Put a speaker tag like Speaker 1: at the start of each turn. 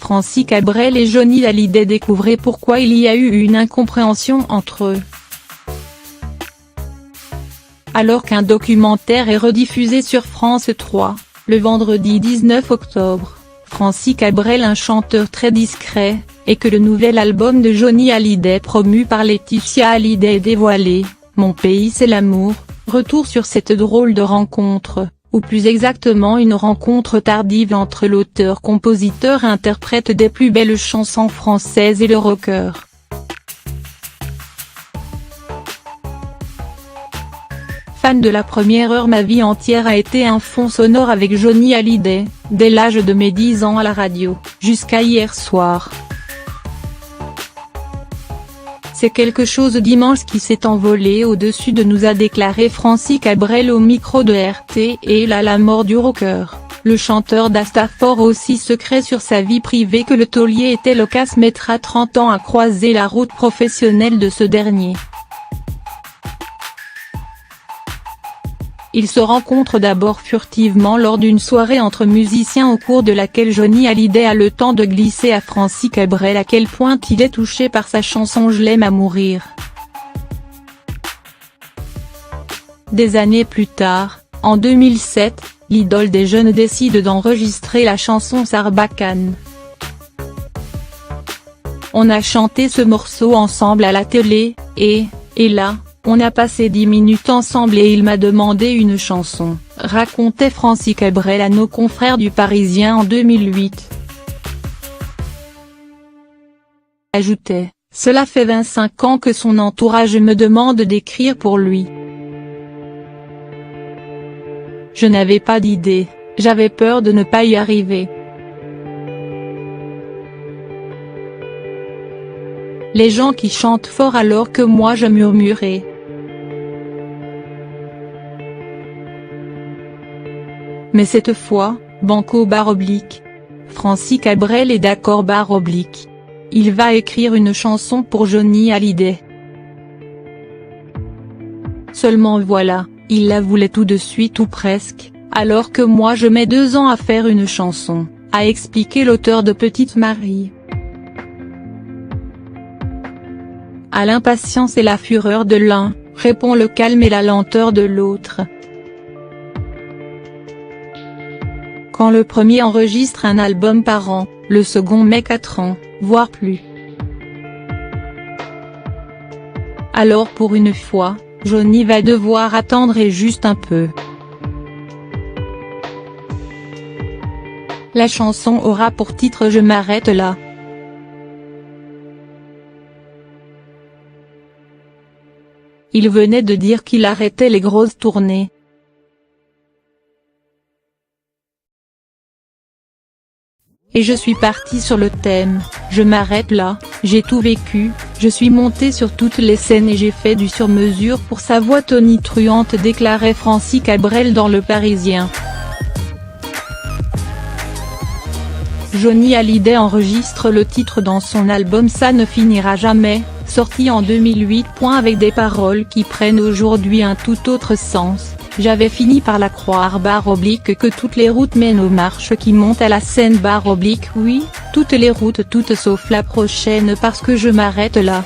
Speaker 1: Francis Cabrel et Johnny Hallyday découvraient pourquoi il y a eu une incompréhension entre eux. Alors qu'un documentaire est rediffusé sur France 3, le vendredi 19 octobre, Francis Cabrel, un chanteur très discret, et que le nouvel album de Johnny Hallyday promu par Laetitia Hallyday est dévoilé, Mon pays c'est l'amour, retour sur cette drôle de rencontre, ou plus exactement une rencontre tardive entre l'auteur-compositeur-interprète des plus belles chansons françaises et le rocker. Fan de la première heure, ma vie entière a été un fond sonore avec Johnny Hallyday, dès l'âge de mes 10 ans à la radio, jusqu'à hier soir. C'est quelque chose d'immense qui s'est envolé au-dessus de nous, a déclaré Francis Cabrel au micro de RT. Et là, la mort du rocker, le chanteur d'Astafort aussi secret sur sa vie privée que le taulier était loquace mettra 30 ans à croiser la route professionnelle de ce dernier. Ils se rencontrent d'abord furtivement lors d'une soirée entre musiciens au cours de laquelle Johnny Hallyday a le temps de glisser à Francis Cabrel à quel point il est touché par sa chanson Je l'aime à mourir. Des années plus tard, en 2007, l'idole des jeunes décide d'enregistrer la chanson Sarbacane. On a chanté ce morceau ensemble à la télé, et là, on a passé 10 minutes ensemble et il m'a demandé une chanson, racontait Francis Cabrel à nos confrères du Parisien en 2008. Ajoutait, cela fait 25 ans que son entourage me demande d'écrire pour lui. Je n'avais pas d'idée, j'avais peur de ne pas y arriver. Les gens qui chantent fort alors que moi je murmurais. Mais cette fois, banco /. Francis Cabrel est d'accord /. Il va écrire une chanson pour Johnny Hallyday. Seulement voilà, il la voulait tout de suite ou presque, alors que moi je mets 2 ans à faire une chanson, a expliqué l'auteur de Petite Marie. À l'impatience et la fureur de l'un, répond le calme et la lenteur de l'autre. Quand le premier enregistre un album par an, le second met 4 ans, voire plus. Alors pour une fois, Johnny va devoir attendre et juste un peu. La chanson aura pour titre Je m'arrête là. Il venait de dire qu'il arrêtait les grosses tournées. Et je suis parti sur le thème, je m'arrête là, j'ai tout vécu, je suis monté sur toutes les scènes et j'ai fait du sur-mesure pour sa voix tonitruante, déclarait Francis Cabrel dans Le Parisien. Johnny Hallyday enregistre le titre dans son album Ça ne finira jamais, sorti en 2008. Avec des paroles qui prennent aujourd'hui un tout autre sens. J'avais fini par la croire /, que toutes les routes mènent aux marches qui montent à la scène /, oui, toutes les routes, toutes sauf la prochaine parce que je m'arrête là.